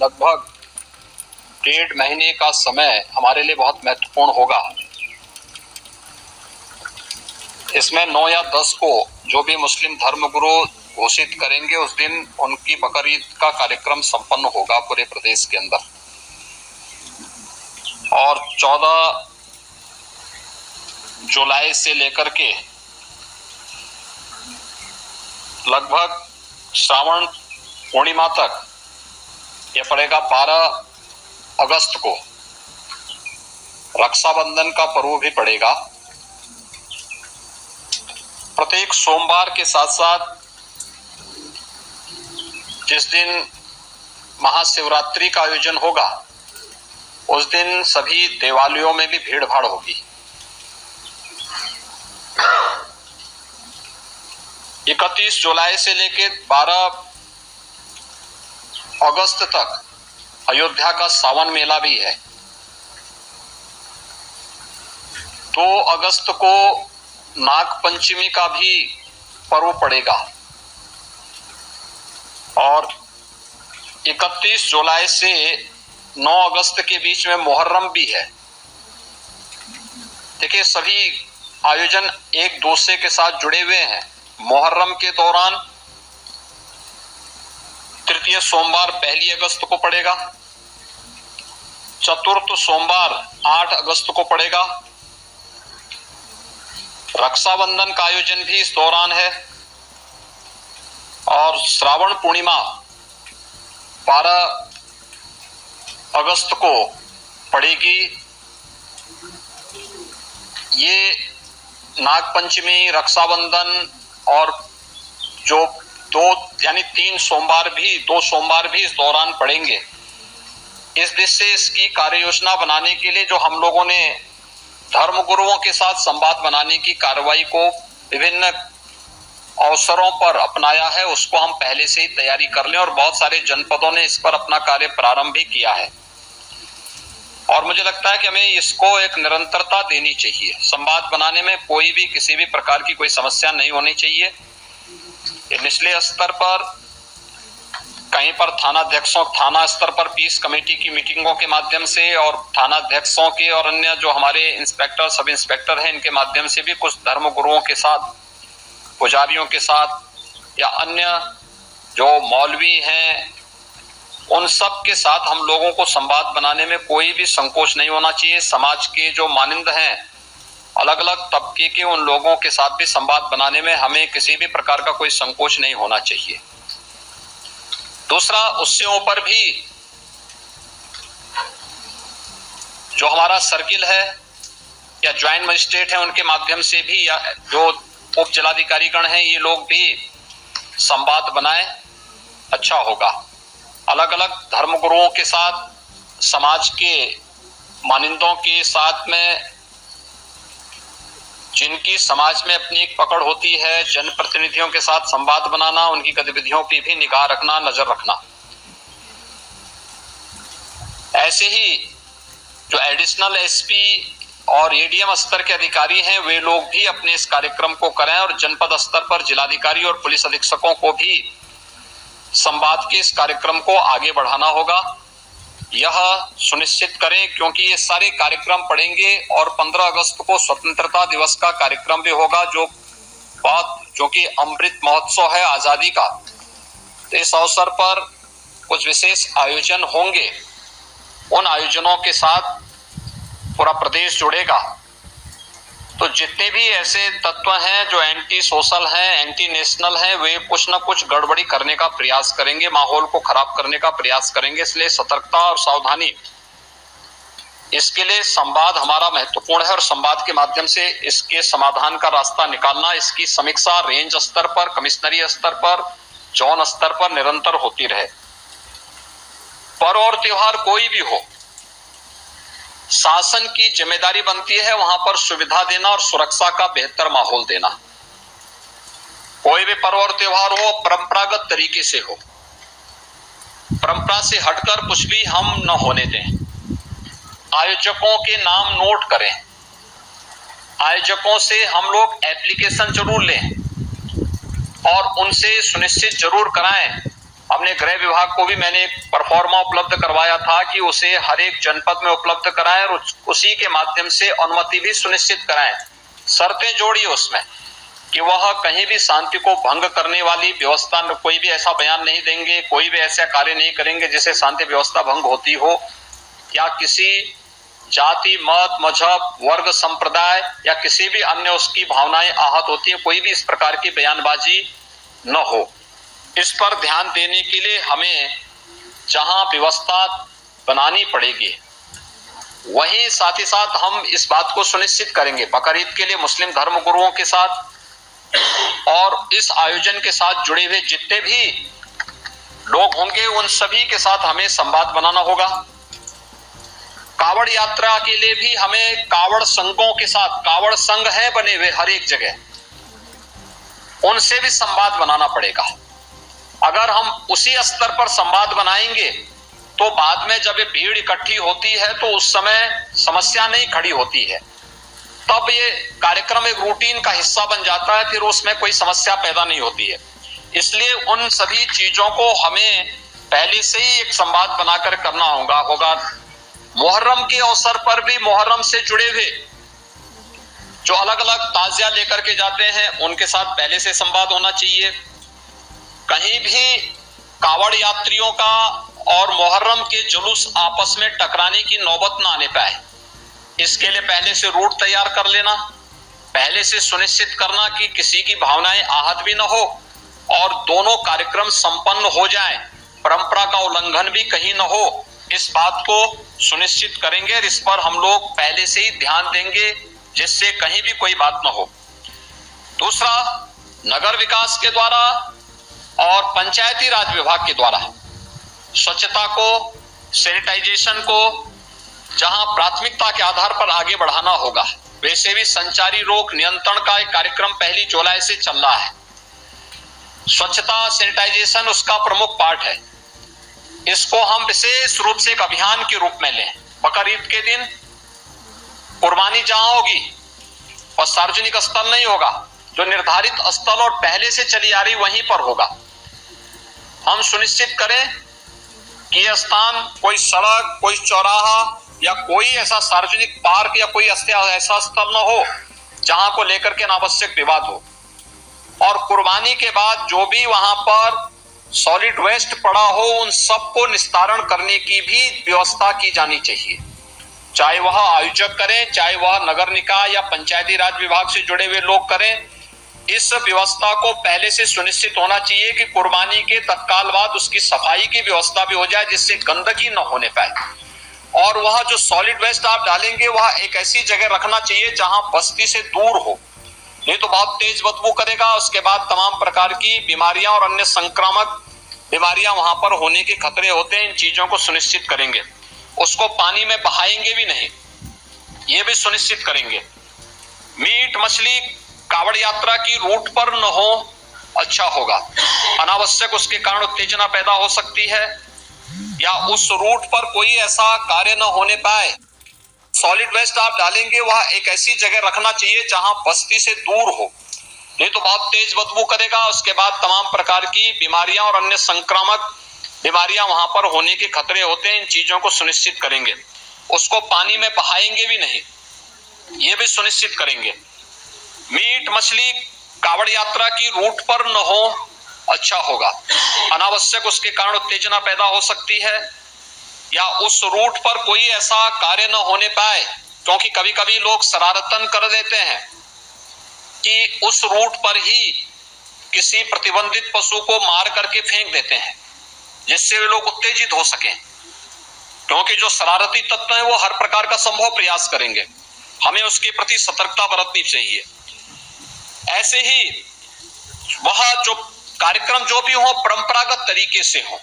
लगभग 1.5 महीने का समय हमारे लिए बहुत महत्वपूर्ण होगा। इसमें 9 या 10 को जो भी मुस्लिम धर्मगुरु घोषित करेंगे उस दिन उनकी बकरीद का कार्यक्रम संपन्न होगा पूरे प्रदेश के अंदर। और 14 जुलाई से लेकर के लगभग श्रावण पूर्णिमा तक यह पड़ेगा। 12 अगस्त को रक्षाबंधन का पर्व भी पड़ेगा। प्रत्येक सोमवार के साथ साथ जिस दिन महाशिवरात्रि का आयोजन होगा उस दिन सभी देवालयों में भी भीड़ भाड़ होगी। 31 जुलाई से लेकर 12 अगस्त तक अयोध्या का सावन मेला भी है। 2 अगस्त को नाग पंचमी का भी पर्व पड़ेगा और 31 जुलाई से 9 अगस्त के बीच में मुहर्रम भी है। देखिए, सभी आयोजन एक दूसरे के साथ जुड़े हुए हैं। मुहर्रम के दौरान तृतीय सोमवार 1 अगस्त को पड़ेगा। चतुर्थ सोमवार 8 अगस्त को पड़ेगा। रक्षाबंधन का आयोजन भी इस दौरान है और श्रावण पूर्णिमा 12 अगस्त को पड़ेगी। ये नागपंचमी, रक्षाबंधन और जो 3 सोमवार भी 2 सोमवार भी इस दौरान पड़ेंगे। इस दृष्टि से इसकी कार्य योजना बनाने के लिए जो हम लोगों ने धर्मगुरुओं के साथ संवाद बनाने की कार्रवाई को विभिन्न अवसरों पर अपनाया है, उसको हम पहले से ही तैयारी कर लें और बहुत सारे जनपदों ने इस पर अपना कार्य प्रारंभ भी किया है। और मुझे लगता है कि हमें इसको एक निरंतरता देनी चाहिए। संवाद बनाने में कोई भी किसी भी प्रकार की कोई समस्या नहीं होनी चाहिए। निचले स्तर पर कहीं पर थाना स्तर पर पीस कमेटी की मीटिंगों के माध्यम से और थाना अध्यक्षों के और अन्य जो हमारे इंस्पेक्टर, सब इंस्पेक्टर हैं, इनके माध्यम से भी कुछ धर्म गुरुओं के साथ, पुजारियों के साथ या अन्य जो मौलवी हैं उन सब के साथ हम लोगों को संवाद बनाने में कोई भी संकोच नहीं होना चाहिए। समाज के जो मानिंद हैं, अलग अलग तबके के, उन लोगों के साथ भी संवाद बनाने में हमें किसी भी प्रकार का कोई संकोच नहीं होना चाहिए। दूसरा, उससे ऊपर भी जो हमारा सर्किल है या ज्वाइंट मजिस्ट्रेट है उनके माध्यम से भी, या जो उप जिलाधिकारी गण हैं, ये लोग भी संवाद बनाएं, अच्छा होगा। अलग अलग धर्मगुरुओं के साथ, समाज के मानिंदों के साथ में, जिनकी समाज में अपनी एक पकड़ होती है, जनप्रतिनिधियों के साथ संवाद बनाना, उनकी गतिविधियों पर भी निगाह रखना, नजर रखना। ऐसे ही जो एडिशनल एसपी और एडीएम स्तर के अधिकारी हैं, वे लोग भी अपने इस कार्यक्रम को करें और जनपद स्तर पर जिलाधिकारी और पुलिस अधीक्षकों को भी संवाद के इस कार्यक्रम को आगे बढ़ाना होगा। यह सुनिश्चित करें, क्योंकि ये सारे कार्यक्रम पड़ेंगे और 15 अगस्त को स्वतंत्रता दिवस का कार्यक्रम भी होगा, जो कि अमृत महोत्सव है आजादी का। तो इस अवसर पर कुछ विशेष आयोजन होंगे। उन आयोजनों के साथ पूरा प्रदेश जुड़ेगा। तो जितने भी ऐसे तत्व हैं जो एंटी सोशल हैं, एंटी नेशनल हैं, वे कुछ न कुछ गड़बड़ी करने का प्रयास करेंगे, माहौल को खराब करने का प्रयास करेंगे। इसलिए सतर्कता और सावधानी, इसके लिए संवाद हमारा महत्वपूर्ण है और संवाद के माध्यम से इसके समाधान का रास्ता निकालना, इसकी समीक्षा रेंज स्तर पर, कमिश्नरी स्तर पर, जोन स्तर पर निरंतर होती रहे। पर्व और त्योहार कोई भी हो, शासन की जिम्मेदारी बनती है वहां पर सुविधा देना और सुरक्षा का बेहतर माहौल देना। कोई भी पर्व और त्योहार हो, परंपरागत तरीके से हो, परंपरा से हटकर कुछ भी हम न होने दें। आयोजकों के नाम नोट करें, आयोजकों से हम लोग एप्लीकेशन जरूर लें और उनसे सुनिश्चित जरूर कराएं हमने गृह विभाग को भी मैंने एक परफॉर्मा उपलब्ध करवाया था कि उसे हर एक जनपद में उपलब्ध कराएं और उसी के माध्यम से अनुमति भी सुनिश्चित कराएं। शर्तें जोड़िए उसमें कि वह कहीं भी शांति को भंग करने वाली व्यवस्था में कोई भी ऐसा बयान नहीं देंगे, कोई भी ऐसा कार्य नहीं करेंगे जिससे शांति व्यवस्था भंग होती हो, या किसी जाति, मत, मजहब, वर्ग, संप्रदाय या किसी भी अन्य उसकी भावनाएं आहत होती है, कोई भी इस प्रकार की बयानबाजी न हो। इस पर ध्यान देने के लिए हमें जहां व्यवस्था बनानी पड़ेगी वहीं साथ ही साथ हम इस बात को सुनिश्चित करेंगे बकरीद के लिए मुस्लिम धर्म गुरुओं के साथ और इस आयोजन के साथ जुड़े हुए जितने भी लोग होंगे उन सभी के साथ हमें संवाद बनाना होगा। कावड़ यात्रा के लिए भी हमें कावड़ संघों के साथ, कावड़ संघ है बने हुए हर एक जगह, उनसे भी संवाद बनाना पड़ेगा। अगर हम उसी स्तर पर संवाद बनाएंगे तो बाद में जब ये भीड़ इकट्ठी होती है तो उस समय समस्या नहीं खड़ी होती है, तब ये कार्यक्रम एक रूटीन का हिस्सा बन जाता है, फिर उसमें कोई समस्या पैदा नहीं होती है। इसलिए उन सभी चीजों को हमें पहले से ही एक संवाद बनाकर करना होगा। मुहर्रम के अवसर पर भी मुहर्रम से जुड़े हुए जो अलग अलग ताजिया लेकर के जाते हैं उनके साथ पहले से संवाद होना चाहिए। कहीं भी कावड़ यात्रियों का और मुहर्रम के जुलूस आपस में टकराने की नौबत ना आने पाए, इसके लिए पहले से रूट तैयार कर लेना, पहले से सुनिश्चित करना कि किसी की भावनाएं आहत भी न हो और दोनों कार्यक्रम संपन्न हो जाएं, परंपरा का उल्लंघन भी कहीं न हो, इस बात को सुनिश्चित करेंगे और इस पर हम लोग पहले से ही ध्यान देंगे जिससे कहीं भी कोई बात न हो। दूसरा, नगर विकास के द्वारा और पंचायती राज विभाग के द्वारा स्वच्छता को, सैनिटाइजेशन को जहां प्राथमिकता के आधार पर आगे बढ़ाना होगा, वैसे भी संचारी रोग नियंत्रण का एक कार्यक्रम 1 जुलाई से चल रहा है। स्वच्छता, सैनिटाइजेशन उसका प्रमुख पार्ट है। इसको हम विशेष रूप से एक अभियान के रूप में लें। बकरीद के दिन कुर्बानी जहां होगी और सार्वजनिक स्थल नहीं होगा, जो निर्धारित स्थल और पहले से चली आ रही वहीं पर होगा। हम सुनिश्चित करें कि यह स्थान कोई सड़क, कोई चौराहा या कोई ऐसा सार्वजनिक पार्क या कोई ऐसा स्थल न हो जहां को लेकर के अनावश्यक विवाद हो। और कुर्बानी के बाद जो भी वहां पर सॉलिड वेस्ट पड़ा हो उन सबको निस्तारण करने की भी व्यवस्था की जानी चाहिए, चाहे वह आयोजक करें, चाहे वह नगर निकाय या पंचायती राज विभाग से जुड़े हुए लोग करें। इस व्यवस्था को पहले से सुनिश्चित होना चाहिए कि कुर्बानी के तत्काल बाद उसकी सफाई की व्यवस्था भी हो जाए जिससे गंदगी न होने पाए। और वह जो सॉलिड वेस्ट आप डालेंगे वह एक ऐसी जगह रखना चाहिए जहां बस्ती से दूर हो, नहीं तो बहुत तेज बदबू करेगा। उसके बाद तमाम प्रकार की बीमारियां और अन्य संक्रामक बीमारियां वहां पर होने के खतरे होते हैं। इन चीजों को सुनिश्चित करेंगे। उसको पानी में बहाएंगे भी नहीं, ये भी सुनिश्चित करेंगे। मीट मछली कावड़ यात्रा की रूट पर न हो, अच्छा होगा। अनावश्यक उसके कारण उत्तेजना पैदा हो सकती है या उस रूट पर कोई ऐसा कार्य न होने पाए। सॉलिड वेस्ट आप डालेंगे वह एक ऐसी जगह रखना चाहिए जहां बस्ती से दूर हो, नहीं तो बहुत तेज बदबू करेगा। उसके बाद तमाम प्रकार की बीमारियां और अन्य संक्रामक बीमारियां वहां पर होने के खतरे होते हैं। इन चीजों को सुनिश्चित करेंगे। उसको पानी में बहाएंगे भी नहीं, ये भी सुनिश्चित करेंगे। मीट मछली कावड़ यात्रा की रूट पर न हो, अच्छा होगा। अनावश्यक उसके कारण उत्तेजना पैदा हो सकती है या उस रूट पर कोई ऐसा कार्य न होने पाए, क्योंकि कभी कभी लोग शरारतन कर देते हैं कि उस रूट पर ही किसी प्रतिबंधित पशु को मार करके फेंक देते हैं जिससे वे लोग उत्तेजित हो सकें, क्योंकि जो शरारती तत्व हैं वो हर प्रकार का संभव प्रयास करेंगे। हमें उसके प्रति सतर्कता बरतनी चाहिए। ऐसे ही वह जो कार्यक्रम जो भी हो परंपरागत तरीके से हो,